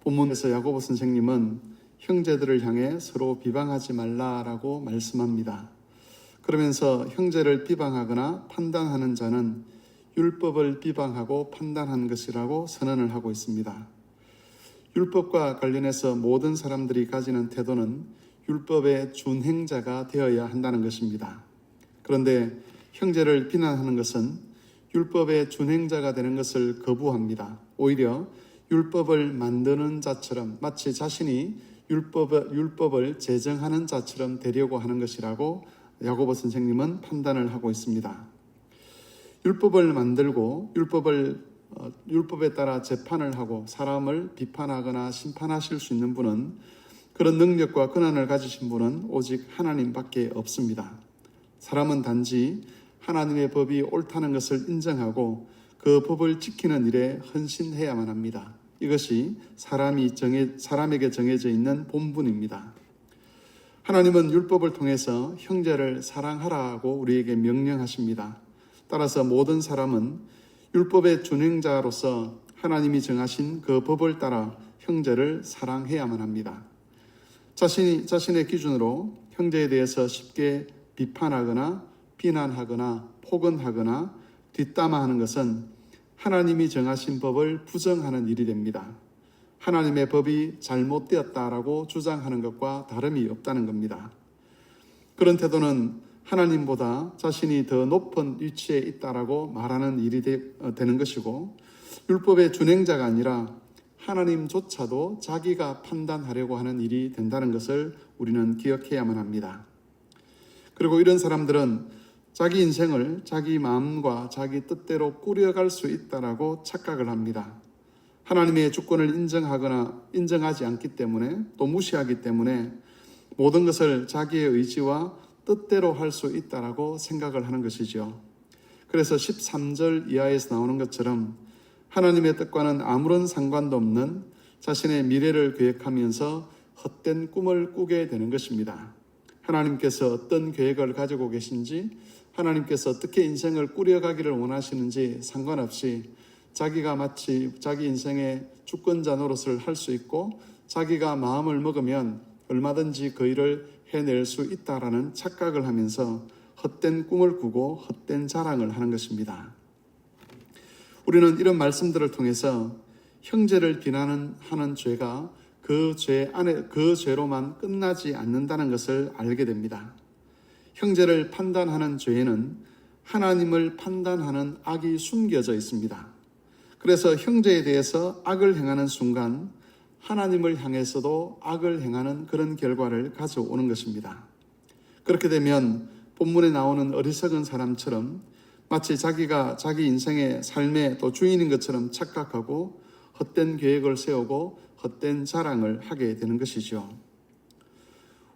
본문에서 야고보 선생님은 형제들을 향해 서로 비방하지 말라라고 말씀합니다. 그러면서 형제를 비방하거나 판단하는 자는 율법을 비방하고 판단한 것이라고 선언을 하고 있습니다. 율법과 관련해서 모든 사람들이 가지는 태도는 율법의 준행자가 되어야 한다는 것입니다. 그런데 형제를 비난하는 것은 율법의 준행자가 되는 것을 거부합니다. 오히려 율법을 만드는 자처럼, 마치 자신이 율법을 제정하는 자처럼 되려고 하는 것이라고 야고보 선생님은 판단을 하고 있습니다. 율법을 만들고 율법에 따라 재판을 하고 사람을 비판하거나 심판하실 수 있는 분은, 그런 능력과 권한을 가지신 분은 오직 하나님밖에 없습니다. 사람은 단지 하나님의 법이 옳다는 것을 인정하고 그 법을 지키는 일에 헌신해야만 합니다. 이것이 사람에게 정해져 있는 본분입니다. 하나님은 율법을 통해서 형제를 사랑하라고 우리에게 명령하십니다. 따라서 모든 사람은 율법의 준행자로서 하나님이 정하신 그 법을 따라 형제를 사랑해야만 합니다. 자신의 기준으로 형제에 대해서 쉽게 비판하거나 비난하거나 폭언하거나 뒷담화하는 것은 하나님이 정하신 법을 부정하는 일이 됩니다. 하나님의 법이 잘못되었다라고 주장하는 것과 다름이 없다는 겁니다. 그런 태도는 하나님보다 자신이 더 높은 위치에 있다라고 말하는 일이 되는 것이고, 율법의 준행자가 아니라 하나님조차도 자기가 판단하려고 하는 일이 된다는 것을 우리는 기억해야만 합니다. 그리고 이런 사람들은 자기 인생을 자기 마음과 자기 뜻대로 꾸려갈 수 있다라고 착각을 합니다. 하나님의 주권을 인정하지 않기 때문에, 또 무시하기 때문에 모든 것을 자기의 의지와 뜻대로 할 수 있다라고 생각을 하는 것이죠. 그래서 13절 이하에서 나오는 것처럼 하나님의 뜻과는 아무런 상관도 없는 자신의 미래를 계획하면서 헛된 꿈을 꾸게 되는 것입니다. 하나님께서 어떤 계획을 가지고 계신지, 하나님께서 어떻게 인생을 꾸려가기를 원하시는지 상관없이 자기가 마치 자기 인생의 주권자 노릇을 할 수 있고, 자기가 마음을 먹으면 얼마든지 그 일을 해낼 수 있다라는 착각을 하면서 헛된 꿈을 꾸고 헛된 자랑을 하는 것입니다. 우리는 이런 말씀들을 통해서 형제를 비난하는 죄가 그 죄로만 끝나지 않는다는 것을 알게 됩니다. 형제를 판단하는 죄에는 하나님을 판단하는 악이 숨겨져 있습니다. 그래서 형제에 대해서 악을 행하는 순간 하나님을 향해서도 악을 행하는 그런 결과를 가져오는 것입니다. 그렇게 되면 본문에 나오는 어리석은 사람처럼 마치 자기가 자기 인생의 삶의 또 주인인 것처럼 착각하고 헛된 계획을 세우고 헛된 자랑을 하게 되는 것이죠.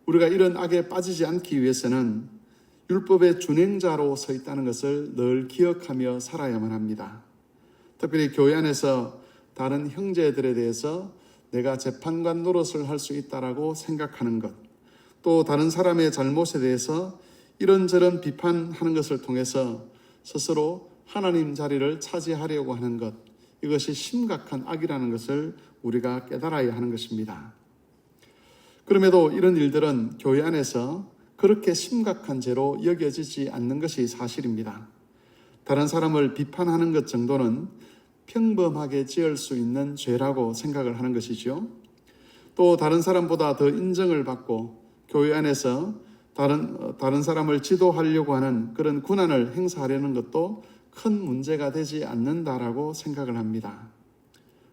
우리가 이런 악에 빠지지 않기 위해서는 율법의 준행자로 서 있다는 것을 늘 기억하며 살아야만 합니다. 특별히 교회 안에서 다른 형제들에 대해서 내가 재판관 노릇을 할 수 있다라고 생각하는 것, 또 다른 사람의 잘못에 대해서 이런저런 비판하는 것을 통해서 스스로 하나님 자리를 차지하려고 하는 것, 이것이 심각한 악이라는 것을 우리가 깨달아야 하는 것입니다. 그럼에도 이런 일들은 교회 안에서 그렇게 심각한 죄로 여겨지지 않는 것이 사실입니다. 다른 사람을 비판하는 것 정도는 평범하게 지을 수 있는 죄라고 생각을 하는 것이죠. 또 다른 사람보다 더 인정을 받고 교회 안에서 다른 사람을 지도하려고 하는 그런 권한을 행사하려는 것도 큰 문제가 되지 않는다라고 생각을 합니다.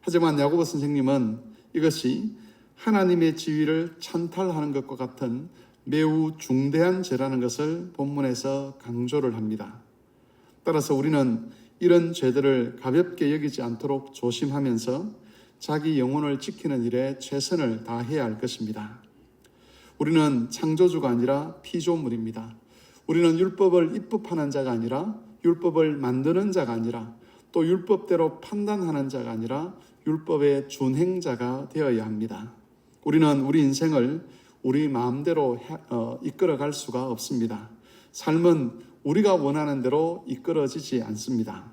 하지만 야고보 선생님은 이것이 하나님의 지위를 찬탈하는 것과 같은 매우 중대한 죄라는 것을 본문에서 강조를 합니다. 따라서 우리는 이런 죄들을 가볍게 여기지 않도록 조심하면서 자기 영혼을 지키는 일에 최선을 다해야 할 것입니다. 우리는 창조주가 아니라 피조물입니다. 우리는 율법을 입법하는 자가 아니라, 율법을 만드는 자가 아니라, 또 율법대로 판단하는 자가 아니라 율법의 준행자가 되어야 합니다. 우리는 우리 인생을 우리 마음대로 이끌어갈 수가 없습니다. 삶은 우리가 원하는 대로 이끌어지지 않습니다.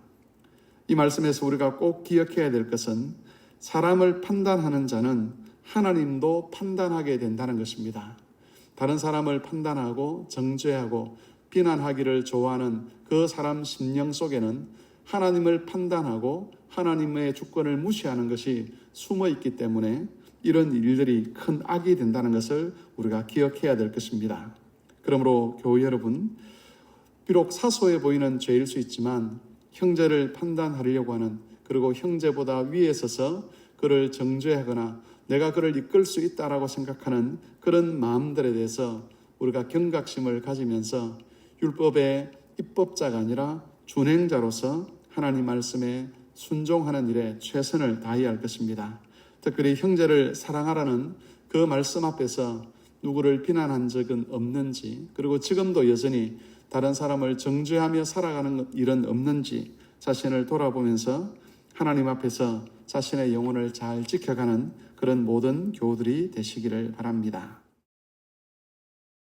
이 말씀에서 우리가 꼭 기억해야 될 것은 사람을 판단하는 자는 하나님도 판단하게 된다는 것입니다. 다른 사람을 판단하고 정죄하고 비난하기를 좋아하는 그 사람 심령 속에는 하나님을 판단하고 하나님의 주권을 무시하는 것이 숨어 있기 때문에 이런 일들이 큰 악이 된다는 것을 우리가 기억해야 될 것입니다. 그러므로 교회 여러분, 비록 사소해 보이는 죄일 수 있지만 형제를 판단하려고 하는, 그리고 형제보다 위에 서서 그를 정죄하거나 내가 그를 이끌 수 있다라고 생각하는 그런 마음들에 대해서 우리가 경각심을 가지면서 율법의 입법자가 아니라 준행자로서 하나님 말씀에 순종하는 일에 최선을 다해야 할 것입니다. 특별히 형제를 사랑하라는 그 말씀 앞에서 누구를 비난한 적은 없는지, 그리고 지금도 여전히 다른 사람을 정죄하며 살아가는 일은 없는지 자신을 돌아보면서 하나님 앞에서 자신의 영혼을 잘 지켜가는 그런 모든 교우들이 되시기를 바랍니다.